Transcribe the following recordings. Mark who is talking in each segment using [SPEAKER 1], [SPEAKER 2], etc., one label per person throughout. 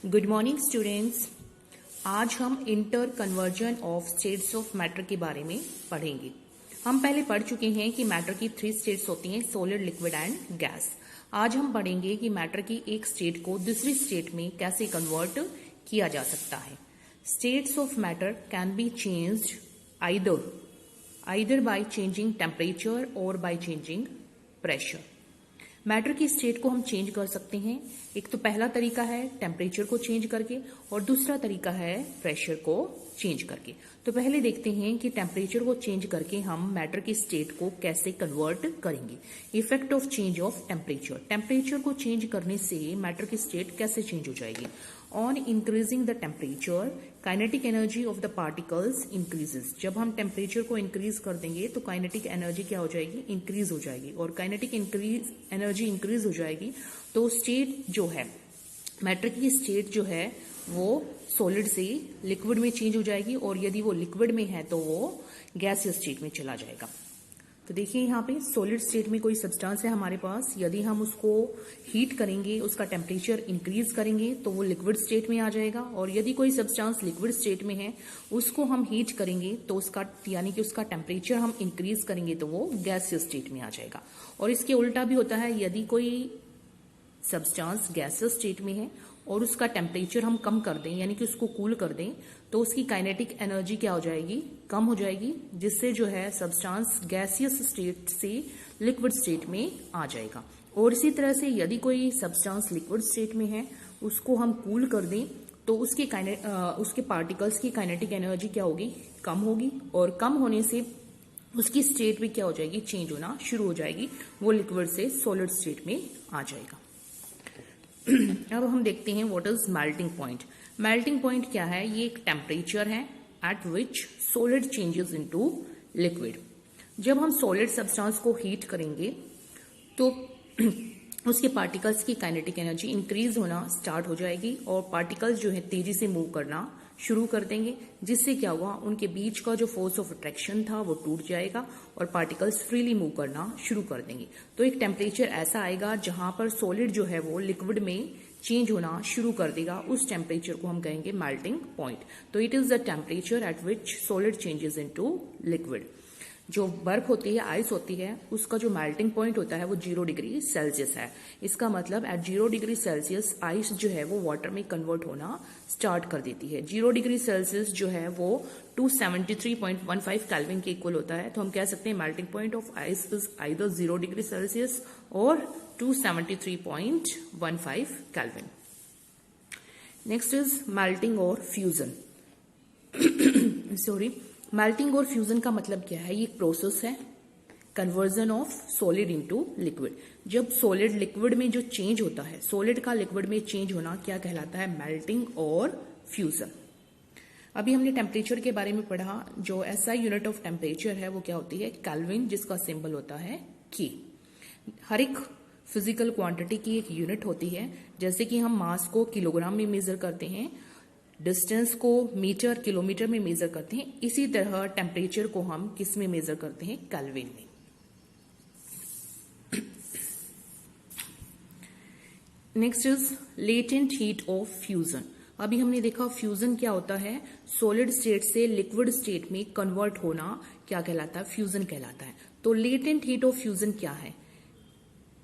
[SPEAKER 1] Good morning students. आज हम inter conversion of states of matter के बारे में पढ़ेंगे। हम पहले पढ़ चुके हैं कि मैटर की 3 स्टेट्स होती हैं, सॉलिड, लिक्विड एंड गैस। आज हम पढ़ेंगे कि मैटर की एक स्टेट को दूसरी स्टेट में कैसे कन्वर्ट किया जा सकता है। States of matter can be changed either by changing temperature और बाय चेंजिंग प्रेशर। मैटर की स्टेट को हम चेंज कर सकते हैं। एक तो पहला तरीका है टेम्परेचर को चेंज करके और दूसरा तरीका है प्रेशर को चेंज करके। तो पहले देखते हैं कि टेम्परेचर को चेंज करके हम मैटर की स्टेट को कैसे कन्वर्ट करेंगे। Effect of change of temperature. Temperature को चेंज करने से मैटर की स्टेट कैसे चेंज हो जाएगी। On increasing the temperature kinetic energy of the particles increases. जब हम टेम्परेचर को इंक्रीज कर देंगे तो काइनेटिक एनर्जी क्या हो जाएगी, इंक्रीज हो जाएगी। और काइनेटिक एनर्जी इंक्रीज हो जाएगी तो स्टेट जो है, मैटर की स्टेट जो है वो सॉलिड से लिक्विड में चेंज हो जाएगी और यदि वो लिक्विड में है तो वो गैसियस स्टेट में चला जाएगा। तो देखिए यहाँ पे सॉलिड स्टेट में कोई सब्सटेंस है हमारे पास, यदि हम उसको हीट करेंगे, उसका टेम्परेचर इंक्रीज करेंगे तो वो लिक्विड स्टेट में आ जाएगा। और यदि कोई सब्सटेंस लिक्विड स्टेट में है, उसको हम हीट करेंगे तो उसका यानी कि उसका टेम्परेचर हम इंक्रीज करेंगे तो वो गैसियस स्टेट में आ जाएगा। और इसके उल्टा भी होता है, यदि कोई सब्सटेंस गैसियस स्टेट में है और उसका टेम्परेचर हम कम कर दें यानी कि उसको कूल कर दें तो उसकी काइनेटिक एनर्जी क्या हो जाएगी, कम हो जाएगी, जिससे जो है सब्सटेंस गैसियस स्टेट से लिक्विड स्टेट में आ जाएगा। और इसी तरह से यदि कोई सब्सटेंस लिक्विड स्टेट में है, उसको हम कूल कर दें तो उसके पार्टिकल्स की काइनेटिक एनर्जी क्या होगी, कम होगी। और कम होने से उसकी स्टेट भी क्या हो जाएगी, चेंज होना शुरू हो जाएगी, वो लिक्विड से सॉलिड स्टेट में आ जाएगा। अब हम देखते हैं what is melting point. Melting point क्या है, ये एक टेम्परेचर है एट विच सॉलिड चेंजेस इनटू लिक्विड। जब हम सॉलिड सब्सटेंस को हीट करेंगे तो उसके पार्टिकल्स की काइनेटिक एनर्जी इंक्रीज होना स्टार्ट हो जाएगी और पार्टिकल्स जो है तेजी से मूव करना शुरू कर देंगे, जिससे क्या हुआ, उनके बीच का जो फोर्स ऑफ अट्रैक्शन था वो टूट जाएगा और पार्टिकल्स फ्रीली मूव करना शुरू कर देंगे। तो एक टेम्परेचर ऐसा आएगा जहां पर सॉलिड जो है वो लिक्विड में चेंज होना शुरू कर देगा। उस टेम्परेचर को हम कहेंगे मेल्टिंग पॉइंट। तो it is the temperature at which solid changes into liquid. जो बर्फ होती है, आइस होती है, उसका जो मेल्टिंग पॉइंट होता है वो 0 डिग्री सेल्सियस है। इसका मतलब एट 0 डिग्री सेल्सियस आइस जो है वो वाटर में कन्वर्ट होना स्टार्ट कर देती है। 0 डिग्री सेल्सियस जो है वो 273.15 केल्विन के इक्वल होता है। तो हम कह सकते हैं melting point of ice is either 0 degree Celsius और 273.15 केल्विन। नेक्स्ट इज मेल्टिंग और फ्यूजन। सॉरी, मेल्टिंग और फ्यूजन का मतलब क्या है, ये एक प्रोसेस है conversion of solid into liquid. जब सॉलिड लिक्विड में जो चेंज होता है, सॉलिड का लिक्विड में चेंज होना क्या कहलाता है, मेल्टिंग और फ्यूजन। अभी हमने टेम्परेचर के बारे में पढ़ा। जो ऐसा यूनिट ऑफ टेम्परेचर है वो क्या होती है, केल्विन, जिसका सिंबल होता है के। हर एक फिजिकल क्वांटिटी की एक यूनिट होती है। जैसे कि हम मास को किलोग्राम में मेजर करते हैं, डिस्टेंस को मीटर, किलोमीटर में मेजर करते हैं, इसी तरह टेम्परेचर को हम किस में मेजर करते हैं, केल्विन में। Next is latent heat of fusion. अभी हमने देखा फ्यूजन क्या होता है, सॉलिड स्टेट से लिक्विड स्टेट में कन्वर्ट होना क्या कहलाता है, फ्यूजन कहलाता है। तो लेटेंट हीट ऑफ फ्यूजन क्या है,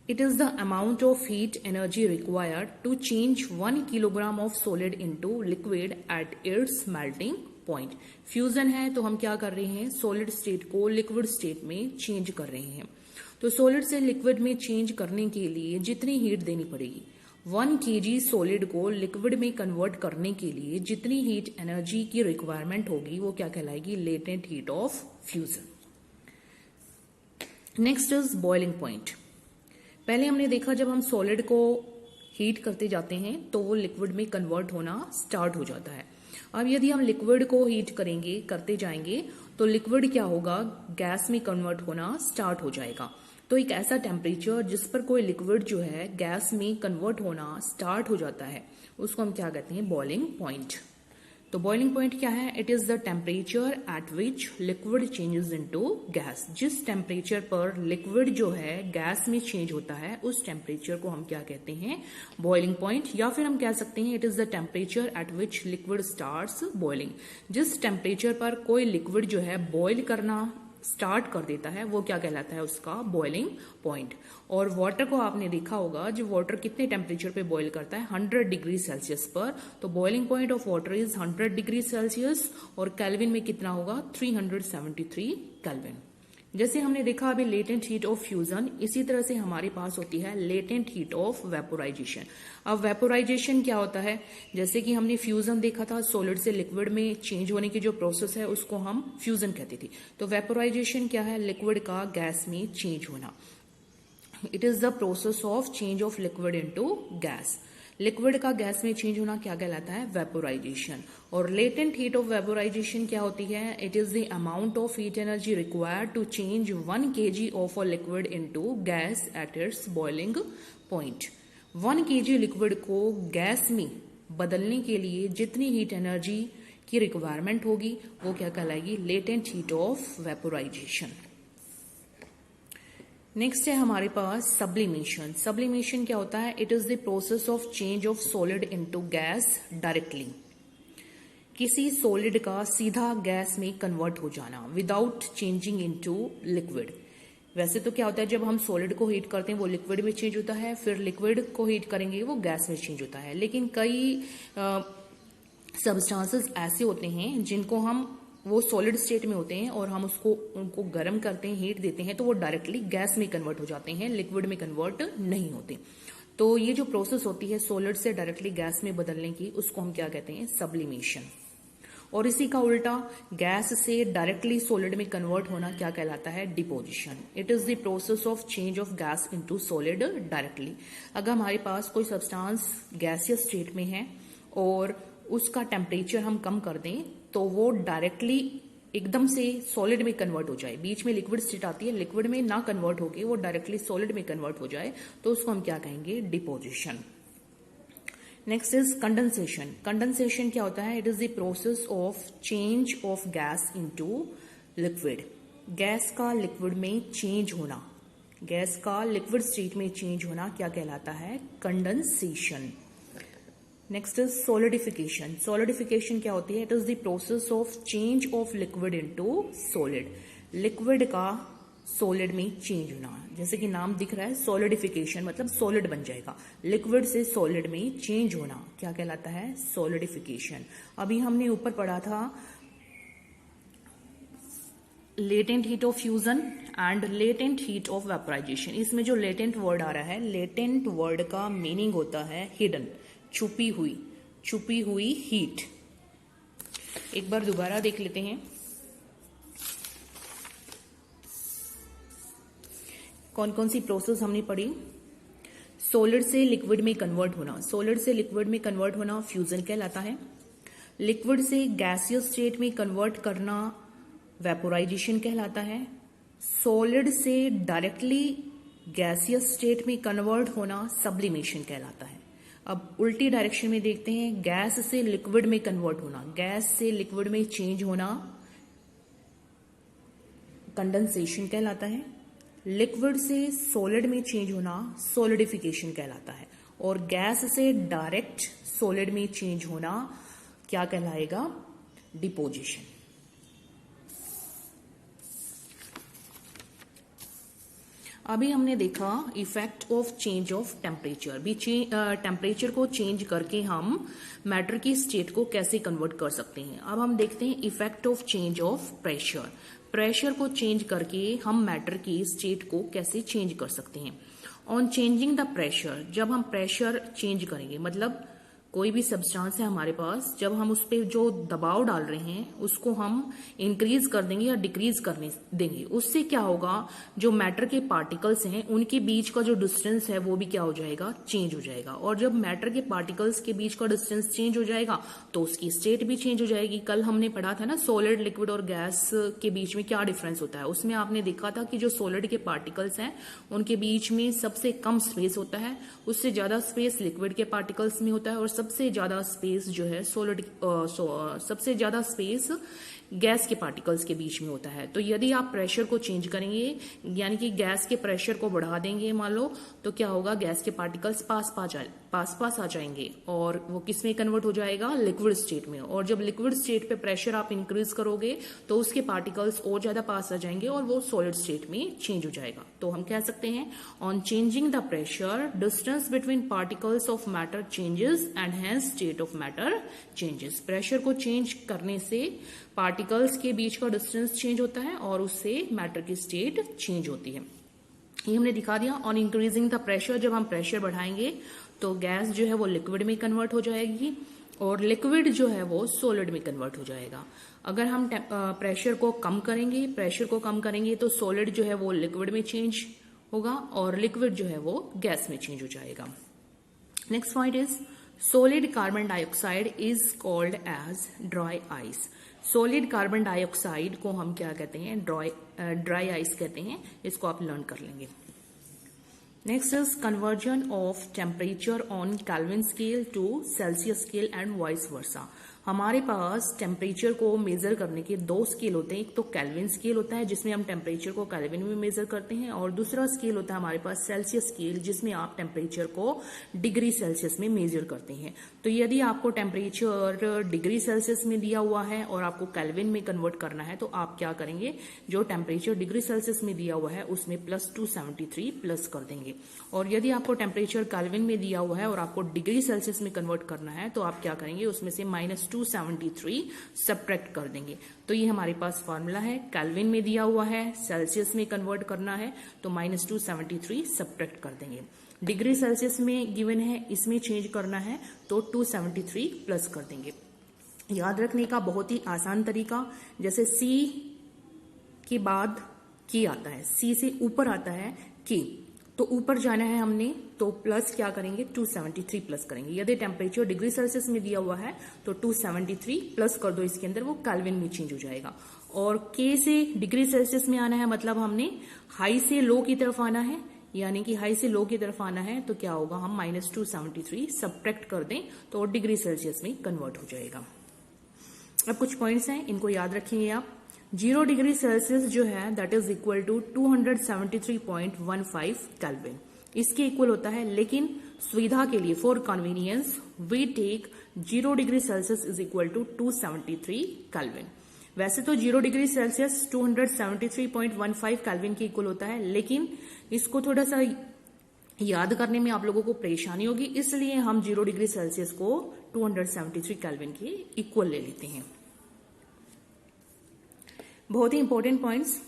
[SPEAKER 1] it is the amount of heat energy required to change 1 kilogram of solid into liquid at its melting point. Fusion है तो हम क्या कर रहे हैं, सॉलिड स्टेट को लिक्विड स्टेट में चेंज कर रहे हैं। तो सॉलिड से लिक्विड में चेंज करने के लिए जितनी हीट देनी पड़ेगी, 1 kg सॉलिड को लिक्विड में कन्वर्ट करने के लिए जितनी हीट एनर्जी की रिक्वायरमेंट होगी वो क्या कहलाएगी, latent heat of fusion. Next is boiling point. पहले हमने देखा जब हम सॉलिड को हीट करते जाते हैं तो वो लिक्विड में कन्वर्ट होना स्टार्ट हो जाता है। अब यदि हम लिक्विड को हीट करेंगे, करते जाएंगे तो लिक्विड क्या होगा, गैस में कन्वर्ट होना स्टार्ट हो जाएगा। तो एक ऐसा टेम्परेचर जिस पर कोई लिक्विड जो है गैस में कन्वर्ट होना स्टार्ट हो जाता है, उसको हम क्या कहते हैं, बॉइलिंग पॉइंट। तो बॉइलिंग पॉइंट क्या है? It is the temperature at which liquid changes into gas. जिस टेम्परेचर पर लिक्विड जो है गैस में चेंज होता है उस टेम्परेचर को हम क्या कहते हैं? Boiling point. या फिर हम कह सकते हैं it is the temperature at which liquid starts boiling. जिस टेम्परेचर पर कोई लिक्विड जो है बॉइल करना स्टार्ट कर देता है वो क्या कहलाता है? उसका बॉइलिंग पॉइंट। और वाटर को आपने देखा होगा, जो वाटर कितने टेम्परेचर पे बॉईल करता है? 100 डिग्री सेल्सियस पर। तो boiling point of water is 100 degree Celsius और केल्विन में कितना होगा? 373 केल्विन। जैसे हमने देखा अभी लेटेंट हीट ऑफ फ्यूजन, इसी तरह से हमारे पास होती है लेटेंट हीट ऑफ वेपोराइजेशन। अब वेपोराइजेशन क्या होता है? जैसे कि हमने फ्यूजन देखा था, सॉलिड से लिक्विड में चेंज होने की जो प्रोसेस है उसको हम फ्यूजन कहते थे। तो वेपोराइजेशन क्या है? लिक्विड का गैस में चेंज होना। It is the process of change of liquid into gas. Liquid का गैस में चेंज होना क्या कहलाता है? वेपोराइजेशन। और लेटेंट हीट ऑफ वेपोराइजेशन क्या होती है? It is the amount of heat energy required to change 1 kg of a liquid into gas at its boiling point. 1 kg liquid को गैस में बदलने के लिए जितनी हीट एनर्जी की रिक्वायरमेंट होगी वो क्या कहलाएगी? Latent heat of vaporization. Next है हमारे पास सब्लिमेशन। सब्लिमेशन क्या होता है? It is the process of change of solid into gas directly. किसी सॉलिड का सीधा गैस में कन्वर्ट हो जाना विदाउट चेंजिंग इनटू लिक्विड। वैसे तो क्या होता है, जब हम सॉलिड को हीट करते हैं वो लिक्विड में चेंज होता है, फिर लिक्विड को हीट करेंगे वो गैस में चेंज होता है। लेकिन कई सब्सटेंसेस ऐसे होते हैं जिनको हम, वो सॉलिड स्टेट में होते हैं और हम उनको गर्म करते हैं, हीट देते हैं, तो वो डायरेक्टली गैस में कन्वर्ट हो जाते हैं, लिक्विड में कन्वर्ट नहीं होते। तो ये जो प्रोसेस होती है सॉलिड से डायरेक्टली गैस में बदलने की, उसको हम क्या कहते हैं? सब्लिमेशन। और इसी का उल्टा गैस से डायरेक्टली सॉलिड में कन्वर्ट होना क्या कहलाता है? Deposition. It is the process of change of gas into solid directly. अगर हमारे पास कोई सब्सटेंस गैसियस स्टेट में है और उसका टेम्परेचर हम कम कर दें तो वो डायरेक्टली एकदम से सॉलिड में कन्वर्ट हो जाए, बीच में लिक्विड स्टेट आती है, लिक्विड में ना कन्वर्ट होके वो डायरेक्टली सॉलिड में कन्वर्ट हो जाए, तो उसको हम क्या कहेंगे? Deposition. Next is condensation. Condensation क्या होता है? It is the process of change of gas into liquid. Gas का लिक्विड में चेंज होना, गैस का लिक्विड स्टेट में चेंज होना क्या कहलाता है? Condensation. Next is solidification. Solidification क्या होती है? It is the process of change of liquid into solid. Liquid का सॉलिड में चेंज होना, जैसे कि नाम दिख रहा है सॉलिडिफिकेशन, मतलब सॉलिड बन जाएगा। लिक्विड से सॉलिड में चेंज होना क्या कहलाता है? सॉलिडिफिकेशन। अभी हमने ऊपर पढ़ा था latent heat of fusion and latent heat of vaporisation. इसमें जो लेटेंट वर्ड आ रहा है, लेटेंट वर्ड का मीनिंग होता है हिडन, छुपी हुई हीट। एक बार दोबारा देख लेते हैं। कौन कौन सी प्रोसेस हमने पढ़ी? सॉलिड से लिक्विड में कन्वर्ट होना, सॉलिड से लिक्विड में कन्वर्ट होना फ्यूजन कहलाता है। लिक्विड से गैसियस स्टेट में कन्वर्ट करना वेपोराइजेशन कहलाता है। सॉलिड से डायरेक्टली गैसियस स्टेट में कन्वर्ट होना सब्लिमेशन कहलाता है। अब उल्टी डायरेक्शन में देखते हैं, गैस से लिक्विड में कन्वर्ट होना, गैस से लिक्विड में चेंज होना कंडेंसेशन कहलाता है। लिक्विड से सॉलिड में चेंज होना सॉलिडिफिकेशन कहलाता है। और गैस से डायरेक्ट सॉलिड में चेंज होना क्या कहलाएगा? डिपोजिशन। अभी हमने देखा effect of change of temperature. भी टेम्परेचर को चेंज करके हम मैटर की स्टेट को कैसे कन्वर्ट कर सकते हैं। अब हम देखते हैं effect of change of pressure. Pressure को चेंज करके हम मैटर की स्टेट को कैसे चेंज कर सकते हैं। ऑन चेंजिंग द प्रेशर, जब हम प्रेशर चेंज करेंगे, मतलब कोई भी सब्सटेंस है हमारे पास, जब हम उस पर जो दबाव डाल रहे हैं उसको हम इंक्रीज कर देंगे या डिक्रीज करने देंगे, उससे क्या होगा? जो मैटर के पार्टिकल्स हैं उनके बीच का जो डिस्टेंस है वो भी क्या हो जाएगा? चेंज हो जाएगा। और जब मैटर के पार्टिकल्स के बीच का डिस्टेंस चेंज हो जाएगा तो उसकी स्टेट भी चेंज हो जाएगी। कल हमने पढ़ा था ना सॉलिड, लिक्विड और गैस के बीच में क्या डिफरेंस होता है। उसमें आपने देखा था कि जो सॉलिड के पार्टिकल्स हैं उनके बीच में सबसे कम स्पेस होता है, उससे ज्यादा स्पेस लिक्विड के पार्टिकल्स में होता है और सबसे ज्यादा स्पेस जो है सबसे ज्यादा स्पेस गैस के पार्टिकल्स के बीच में होता है। तो यदि आप प्रेशर को चेंज करेंगे, यानी कि गैस के प्रेशर को बढ़ा देंगे मान लो, तो क्या होगा, गैस के पार्टिकल्स पास आ जाएंगे और वो किस में कन्वर्ट हो जाएगा, लिक्विड स्टेट में। और जब लिक्विड स्टेट पे प्रेशर आप इंक्रीज करोगे तो उसके पार्टिकल्स और ज्यादा पास आ जाएंगे और वो सॉलिड स्टेट में चेंज हो जाएगा। तो हम कह सकते हैं, on changing the pressure distance between particles of matter changes and hence state of matter changes. Pressure को चेंज करने से पार्टिकल्स के बीच का डिस्टेंस चेंज होता है और उससे मैटर की स्टेट चेंज होती है। ये हमने दिखा दिया। ऑन इंक्रीजिंग द प्रेशर, जब हम प्रेशर बढ़ाएंगे तो गैस जो है वो लिक्विड में कन्वर्ट हो जाएगी और लिक्विड जो है वो सॉलिड में कन्वर्ट हो जाएगा। अगर हम प्रेशर को कम करेंगे तो सॉलिड जो है वो लिक्विड में चेंज होगा और लिक्विड जो है वो गैस में चेंज हो जाएगा। Next point is solid carbon dioxide is called as dry ice। solid carbon dioxide को हम क्या कहते हैं, ड्राई आइस कहते हैं। इसको आप लर्न कर लेंगे। Next is conversion of temperature on kelvin scale to Celsius scale and vice versa. हमारे पास टेम्परेचर को मेजर करने के दो स्केल होते हैं। एक तो केल्विन स्केल होता है जिसमें हम टेम्परेचर को केल्विन में मेजर करते हैं, और दूसरा स्केल होता है हमारे पास सेल्सियस स्केल, जिसमें आप टेम्परेचर को डिग्री सेल्सियस में मेजर करते हैं। तो यदि आपको टेम्परेचर डिग्री सेल्सियस में दिया हुआ है और आपको केल्विन में कन्वर्ट करना है, तो आप क्या करेंगे, जो टेम्परेचर डिग्री सेल्सियस में दिया हुआ है उसमें +273 प्लस कर देंगे। और यदि आपको टेम्परेचर केल्विन में दिया हुआ है और आपको डिग्री सेल्सियस में कन्वर्ट करना है, तो आप क्या करेंगे, उसमें से -273 सब्ट्रैक्ट कर देंगे। तो ये हमारे पास फॉर्मूला है। केल्विन में दिया हुआ है, सेल्सियस में कन्वर्ट करना है तो -273 सब्ट्रैक्ट कर देंगे। डिग्री सेल्सियस में गिवन है, इसमें चेंज करना है तो 273 प्लस कर देंगे। याद रखने का बहुत ही आसान तरीका, जैसे C के बाद की आता है, C से ऊपर आता है की, तो ऊपर जाना है हमने तो प्लस क्या करेंगे, 273 प्लस करेंगे। यदि टेम्परेचर डिग्री सेल्सियस में दिया हुआ है तो 273 प्लस कर दो इसके अंदर, वो केल्विन में चेंज हो जाएगा। और K से डिग्री सेल्सियस में आना है, मतलब हमने हाई से लो की तरफ आना है, यानी कि हाई से लो की तरफ आना है, तो क्या होगा, हम -273 सब्ट्रैक्ट कर दें तो डिग्री सेल्सियस में कन्वर्ट हो जाएगा। अब कुछ पॉइंट्स हैं, इनको याद रखेंगे आप। 0 डिग्री सेल्सियस जो है that is equal to 273.15 kelvin, इसके इक्वल होता है। लेकिन सुविधा के लिए, for convenience, we take 0 degree Celsius is equal to 273 kelvin. वैसे तो 0 डिग्री सेल्सियस 273.15 केल्विन के इक्वल होता है, लेकिन इसको थोड़ा सा याद करने में आप लोगों को परेशानी होगी, इसलिए हम 0 डिग्री सेल्सियस को 273 केल्विन के इक्वल ले लेते हैं। बहुत ही important points,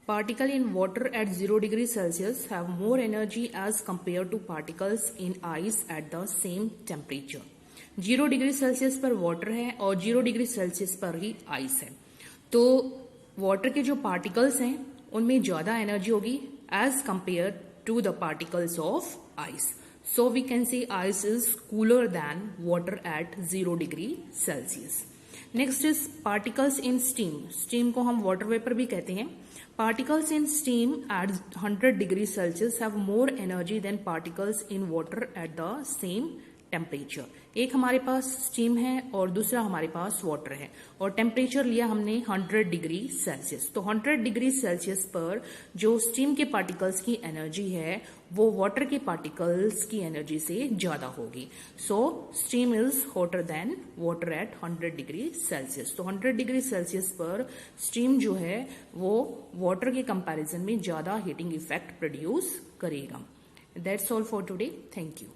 [SPEAKER 1] particle in water at 0 degree Celsius have more energy as compare to particles in ice at the same temperature. 0 degree Celsius पर वाटर है और 0 डिग्री सेल्सियस पर ही आइस है, तो वाटर के जो पार्टिकल्स हैं उनमें ज्यादा एनर्जी होगी as compare to the particles of ice. So we can say ice is cooler than water at 0 degree Celsius. Next is particles in steam. Steam को हम water vapor भी कहते हैं। Particles in steam at 100 degree Celsius have more energy than particles in water at the same temperature. एक हमारे पास steam है और दूसरा हमारे पास वाटर है, और टेम्परेचर लिया हमने 100 डिग्री सेल्सियस। तो 100 डिग्री सेल्सियस पर जो स्टीम के पार्टिकल्स की एनर्जी है वो वाटर के पार्टिकल्स की एनर्जी से ज्यादा होगी। So steam is hotter than water at 100 degree Celsius. तो 100 डिग्री सेल्सियस पर स्टीम जो है वो वाटर के कंपैरिजन में ज्यादा हीटिंग इफेक्ट प्रोड्यूस करेगा। That's all for today. Thank you.